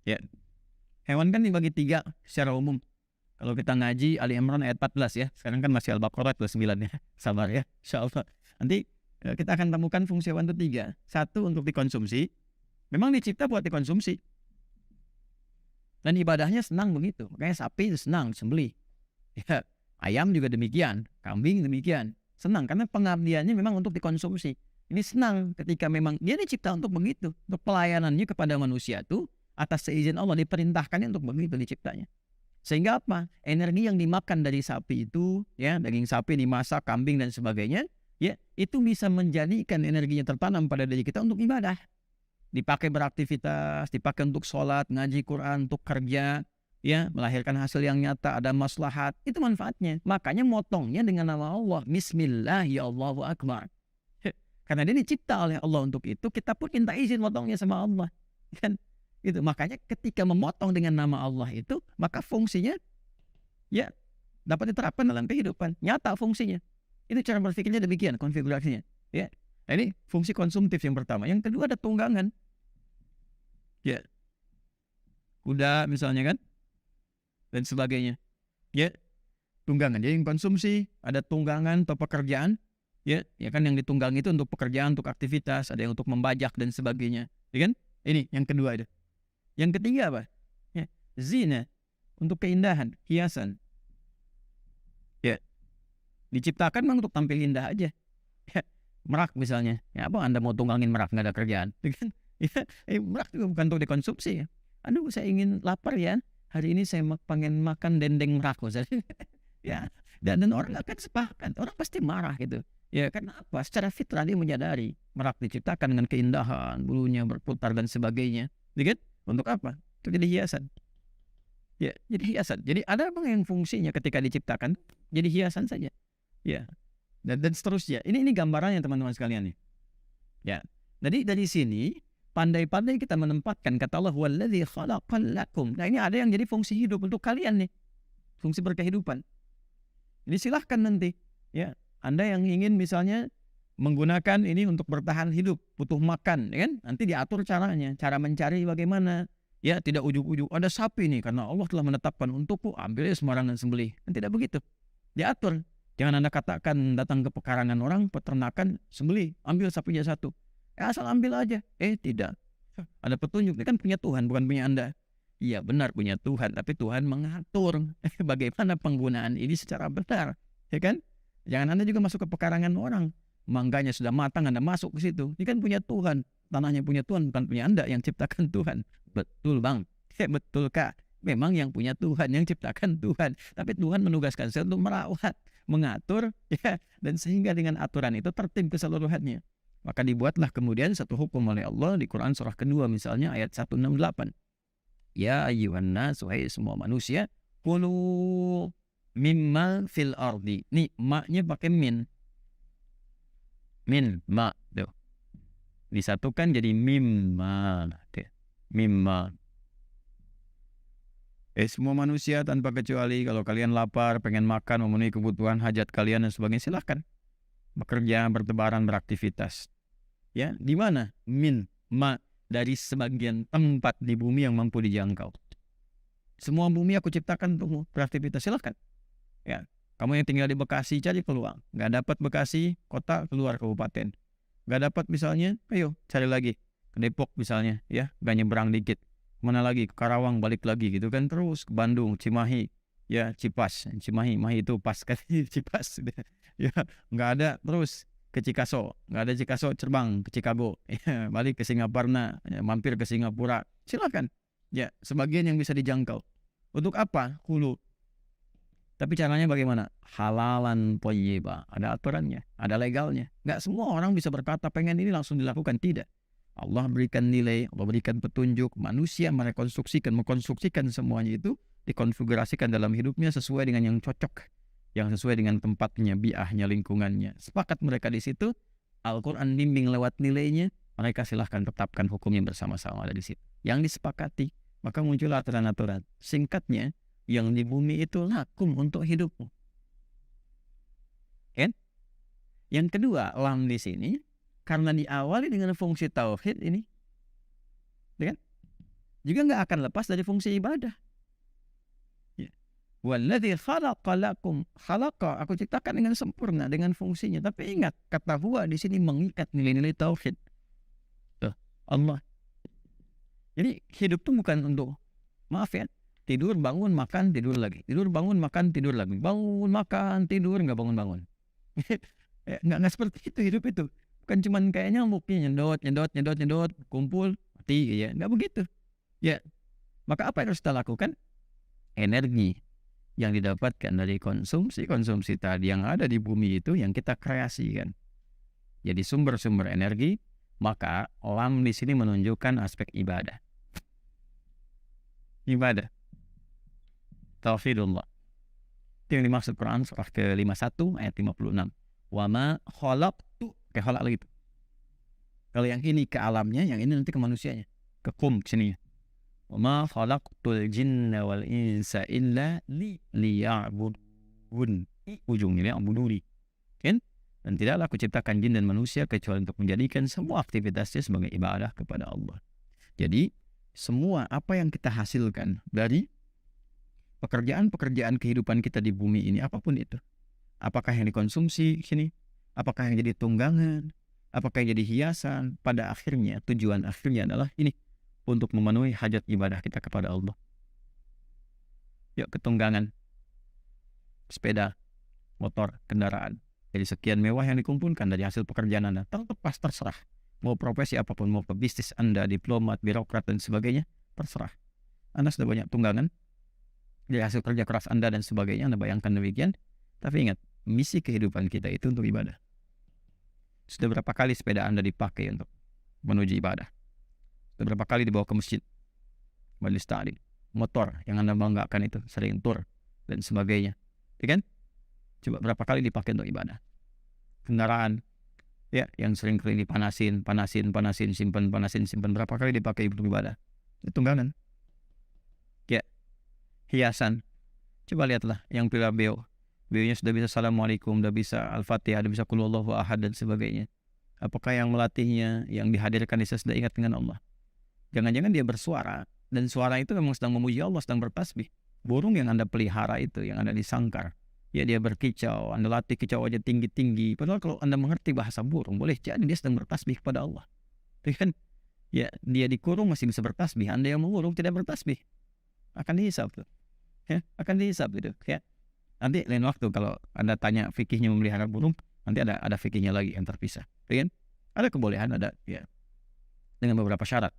Ya, hewan kan dibagi tiga secara umum. Kalau kita ngaji Ali Imran ayat 14 ya. Sekarang kan masih Al-Baqarah ayat 9 ya. Sabar ya, insyaallah. Nanti kita akan temukan fungsi hewan itu tiga. Satu, untuk dikonsumsi. Memang dicipta buat dikonsumsi. Dan ibadahnya senang begitu. Makanya sapi senang disembelih. Ya, ayam juga demikian, kambing demikian. Senang karena pengabdiannya memang untuk dikonsumsi. Ini senang ketika memang dia dicipta untuk begitu. Untuk pelayanannya kepada manusia itu atas seizin Allah diperintahkannya untuk begitu diciptanya. Sehingga apa? Energi yang dimakan dari sapi itu, ya, daging sapi dimasak, kambing dan sebagainya, ya, itu bisa menjadikan energinya tertanam pada diri kita untuk ibadah. Dipakai beraktivitas, dipakai untuk sholat, ngaji Quran, untuk kerja, ya, melahirkan hasil yang nyata, ada maslahat, itu manfaatnya. Makanya motongnya dengan nama Allah, Bismillah ya Allahu Akbar. Karena dia dicipta oleh Allah untuk itu, kita pun minta izin motongnya sama Allah. Kan? Itu makanya ketika memotong dengan nama Allah itu, maka fungsinya ya dapat diterapkan dalam kehidupan, nyata fungsinya. Itu cara berpikirnya demikian, konfigurasinya. Ya. Nah, ini fungsi konsumtif yang pertama. Yang kedua ada tunggangan. Ya, kuda misalnya kan, dan sebagainya. Ya, tunggangan. Jadi yang konsumsi ada tunggangan atau pekerjaan. Ya kan yang ditunggang itu untuk pekerjaan, untuk aktivitas, ada yang untuk membajak dan sebagainya. Ya kan? Ini yang kedua itu. Yang ketiga apa? Ya, zina, untuk keindahan, hiasan. Ya, diciptakan memang untuk tampil indah aja. Ya, merak misalnya. Ya, apa Anda mau tunggangin merak nggak ada kerjaan? Ya, merak juga bukan untuk dikonsumsi. Ya. Aduh, saya ingin lapar ya. Hari ini saya pengen makan dendeng merak. Ya, dan orang akan sepakat. Orang pasti marah gitu. Ya, karena apa? Secara fitrah dia menyadari merak diciptakan dengan keindahan, bulunya berputar dan sebagainya. Ya, untuk apa? Untuk jadi hiasan. Ya, jadi hiasan. Jadi ada bang yang fungsinya ketika diciptakan jadi hiasan saja. Ya, dan seterusnya. Ini gambarannya teman-teman sekalian nih. Ya, jadi dari sini pandai-pandai kita menempatkan kata Allah wallazi khalaqal lakum. Nah, ini ada yang jadi fungsi hidup untuk kalian nih, fungsi berkehidupan. Jadi silahkan nanti, ya, Anda yang ingin misalnya menggunakan ini untuk bertahan hidup, butuh makan, ya kan? Nanti diatur caranya, cara mencari bagaimana. Ya, tidak ujuk-ujuk ada sapi nih karena Allah telah menetapkan untukku, ambilnya sembarangan sembelih. Dan tidak begitu. Diatur. Jangan Anda katakan datang ke pekarangan orang, peternakan, sembelih, ambil sapinya satu. Asal ambil aja. Tidak. Ada petunjuk. Ini kan punya Tuhan, bukan punya Anda. Iya benar punya Tuhan, tapi Tuhan mengatur bagaimana penggunaan ini secara benar. Ya kan? Jangan Anda juga masuk ke pekarangan orang. Mangganya sudah matang, Anda masuk ke situ. Ini kan punya Tuhan. Tanahnya punya Tuhan, bukan punya Anda yang ciptakan Tuhan. Betul bang. Betul kak. Memang yang punya Tuhan, yang ciptakan Tuhan. Tapi Tuhan menugaskan saya untuk merawat, mengatur, ya, dan sehingga dengan aturan itu tertib keseluruhannya. Maka dibuatlah kemudian satu hukum oleh Allah di Quran surah kedua misalnya ayat 168. Ya ayyuhan nas, wahai semua manusia, kulu mimma fil ardi. Nih maknya pakai min. Min, ma. Tuh. Disatukan jadi mimma. Mimma. Semua manusia tanpa kecuali, kalau kalian lapar, pengen makan, memenuhi kebutuhan hajat kalian dan sebagainya, silahkan bekerja, bertebaran, beraktivitas. Ya, di mana? Min, ma, dari sebagian tempat di bumi yang mampu dijangkau. Semua bumi aku ciptakan untuk beraktivitas, silahkan. Ya, kamu yang tinggal di Bekasi cari peluang. Nggak dapat Bekasi, kota, keluar kabupaten. Nggak dapat misalnya, ayo cari lagi ke Depok misalnya, ya, nggak nyebrang dikit. Mana lagi ke Karawang, balik lagi gitu kan, terus ke Bandung, Cimahi, ya, Cipas, Cimahi, Mahi itu pas kan Cipas, ya, nggak ada, terus ke Cikaso, nggak ada Cikaso, terbang ke Chicago, ya, balik ke Singaparna, ya, mampir ke Singapura, silakan, ya, sebagian yang bisa dijangkau. Untuk apa? Hulu. Tapi caranya bagaimana? Halalan thayyibah, ada aturannya, ada legalnya. Nggak semua orang bisa berkata pengen ini langsung dilakukan, tidak. Allah berikan nilai, Allah berikan petunjuk, manusia mengkonstruksikan semuanya itu, dikonfigurasikan dalam hidupnya sesuai dengan yang cocok, yang sesuai dengan tempatnya, biahnya, lingkungannya. Sepakat mereka di situ, Al-Quran bimbing lewat nilainya, mereka silahkan tetapkan hukumnya bersama-sama ada di situ. Yang disepakati, maka muncul aturan-aturan. Singkatnya, yang di bumi itu lakum untuk hidupmu. Kan? Yang kedua, lam di sini karena diawali dengan fungsi tauhid ini, kan? juga nggak akan lepas dari fungsi ibadah. Ya. Walladzi khalaqa lakum, khalaqa, aku ciptakan dengan sempurna dengan fungsinya. Tapi ingat, kata huwa di sini mengikat nilai-nilai tauhid. Tuh, Allah. Jadi hidup itu bukan untuk, maaf ya, tidur, bangun, makan, tidur lagi. Tidur, bangun, makan, tidur lagi. Bangun, makan, tidur, nggak bangun-bangun. Nggak seperti itu hidup itu. Bukan cuman kayak nyamuknya, nyedot, kumpul, mati, ya. Nggak begitu. Ya, maka apa yang harus kita lakukan? Energi yang didapatkan dari konsumsi tadi yang ada di bumi itu yang kita kreasikan. Jadi sumber-sumber energi, maka lam di sini menunjukkan aspek ibadah. Ibadah. Tauhidullah. Itu yang dimaksud Quran surah ke-51 ayat 56. Wa ma khalaqtu, kayak khalaq lagi. Kalau yang ini ke alamnya, yang ini nanti ke manusianya. Ke kum sini. Wa ma khalaqtul jinna wal insa illa liya'budun. Ujungnya liya'buduni. Kan? Dan tidaklah aku ciptakan jin dan manusia kecuali untuk menjadikan semua aktivitasnya sebagai ibadah kepada Allah. Jadi semua apa yang kita hasilkan dari pekerjaan-pekerjaan kehidupan kita di bumi ini, apapun itu, apakah yang dikonsumsi sini, apakah yang jadi tunggangan, apakah yang jadi hiasan, pada akhirnya tujuan akhirnya adalah ini, untuk memenuhi hajat ibadah kita kepada Allah. Yuk, ketunggangan, sepeda, motor, kendaraan, jadi sekian mewah yang dikumpulkan dari hasil pekerjaan Anda, terlepas, terserah, mau profesi apapun, mau pebisnis Anda, diplomat, birokrat dan sebagainya, terserah. Anda sudah banyak tunggangan dari hasil kerja keras Anda dan sebagainya, Anda bayangkan demikian. Tapi ingat, misi kehidupan kita itu untuk ibadah. Sudah berapa kali sepeda Anda dipakai untuk menuju ibadah? Sudah berapa kali dibawa ke masjid, majelis ta'lim? Motor yang Anda banggakan itu sering tur dan sebagainya, ya kan? Coba berapa kali dipakai untuk ibadah? Kendaraan, ya, yang sering kali dipanasin, simpan, berapa kali dipakai untuk ibadah? Itu tunggangan. Ya, hiasan. Coba lihatlah yang pila beliaunya sudah bisa assalamualaikum, sudah bisa al-fatihah, sudah bisa qul huwallahu ahad dan sebagainya. Apakah yang melatihnya, yang dihadirkan dia sudah ingat dengan Allah? Jangan-jangan dia bersuara, dan suara itu memang sedang memuji Allah, sedang bertasbih. Burung yang Anda pelihara itu, yang Anda disangkar, ya dia berkicau, Anda latih kicau aja tinggi-tinggi. Padahal kalau Anda mengerti bahasa burung, boleh jadi dia sedang bertasbih kepada Allah. Kan? Ya, dia dikurung masih bisa bertasbih. Anda yang mengurung tidak bertasbih, akan dihisab tuh. Ya, akan dihisab gitu. Ya. Nanti lain waktu kalau Anda tanya fikihnya memelihara burung, nanti ada fikihnya lagi yang terpisah. Ya kan? Ada kebolehan, ada ya dengan beberapa syarat.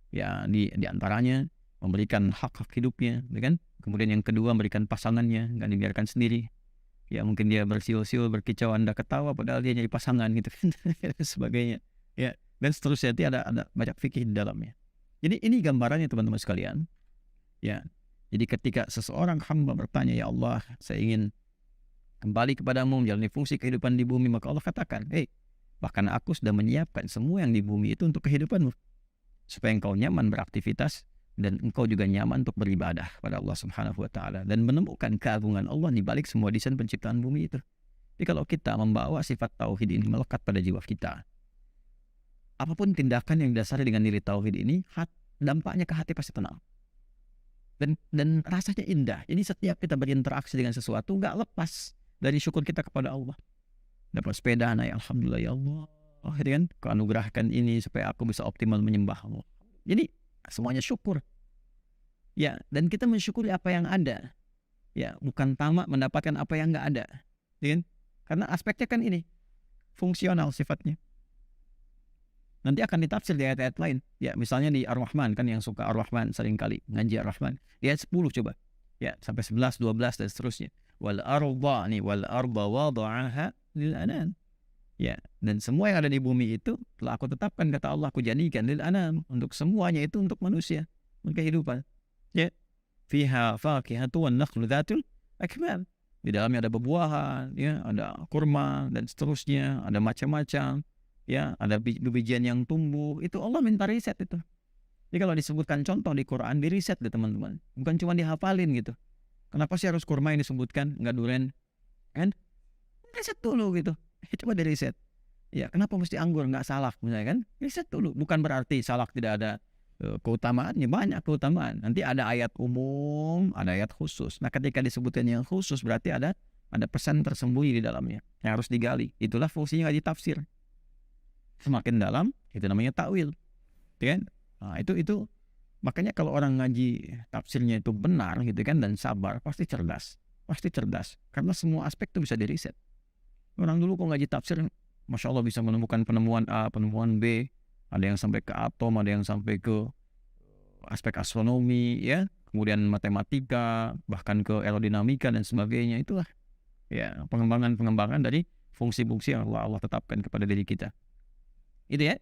Ya, di antaranya memberikan hak-hak hidupnya, ya kan? Kemudian yang kedua memberikan pasangannya, nggak dibiarkan sendiri. Ya mungkin dia bersiul-siul, berkicau, Anda ketawa padahal dia jadi pasangan gitu kan. Sebagainya. Ya, dan seterusnya. Nanti ada banyak fikih di dalamnya. Jadi ini gambarannya teman-teman sekalian. Ya. Jadi ketika seseorang hamba bertanya, ya Allah, saya ingin kembali kepadamu, menjalani fungsi kehidupan di bumi, maka Allah katakan, bahkan aku sudah menyiapkan semua yang di bumi itu untuk kehidupanmu, supaya engkau nyaman beraktivitas dan engkau juga nyaman untuk beribadah pada Allah Subhanahu wa Ta'ala dan menemukan keagungan Allah di balik semua desain penciptaan bumi itu. Jadi kalau kita membawa sifat tauhid ini melekat pada jiwa kita, apapun tindakan yang didasari dengan nilai tauhid ini, dampaknya ke hati pasti tenang. Dan rasanya indah. Jadi setiap kita berinteraksi dengan sesuatu, nggak lepas dari syukur kita kepada Allah. Dapat sepeda, ya alhamdulillah ya Allah. Gitu kan? Kau anugerahkan ini supaya aku bisa optimal menyembahmu. Jadi semuanya syukur. Ya, dan kita mensyukuri apa yang ada. Ya, bukan tamak mendapatkan apa yang nggak ada. Ya kan? Karena aspeknya kan ini fungsional sifatnya. Nanti akan ditafsir di ayat-ayat lain. Ya, misalnya di Ar-Rahman, kan yang suka Ar-Rahman seringkali ngaji Ar-Rahman. Di ayat 10 coba. Ya, sampai 11, 12 dan seterusnya. Wal arda wada'aha lil anan. Ya, dan semua yang ada di bumi itu telah aku tetapkan, kata Allah, aku jadikan lil anam, untuk semuanya itu untuk manusia, untuk kehidupan. Ya. Fiha faqihatu wan nakhlu dzatul akmal. Di dalamnya ada buah-buahan, ya, ada kurma dan seterusnya, ada macam-macam. Ya, ada bijian yang tumbuh. Itu Allah minta riset itu. Jadi kalau disebutkan contoh di Quran, di riset deh teman-teman. Bukan cuma dihafalin gitu. Kenapa sih harus kurma yang disebutkan, nggak durian? Kan? Riset dulu gitu. Coba di riset. Ya, kenapa mesti anggur, nggak salak misalnya kan? Riset dulu. Bukan berarti salak tidak ada keutamaannya banyak keutamaan. Nanti ada ayat umum, ada ayat khusus. Nah, ketika disebutkan yang khusus berarti ada pesan tersembunyi di dalamnya yang harus digali. Itulah fungsinya ngaji tafsir. Semakin dalam itu namanya takwil, kan? Nah, itu makanya kalau orang ngaji tafsirnya itu benar gitu kan dan sabar, pasti cerdas karena semua aspek itu bisa diriset. Orang dulu kok ngaji tafsir, masya Allah bisa menemukan penemuan A, penemuan B, ada yang sampai ke atom, ada yang sampai ke aspek astronomi, ya, kemudian matematika, bahkan ke aerodinamika dan sebagainya. Itulah ya pengembangan dari fungsi-fungsi yang Allah tetapkan kepada diri kita. Itu ya.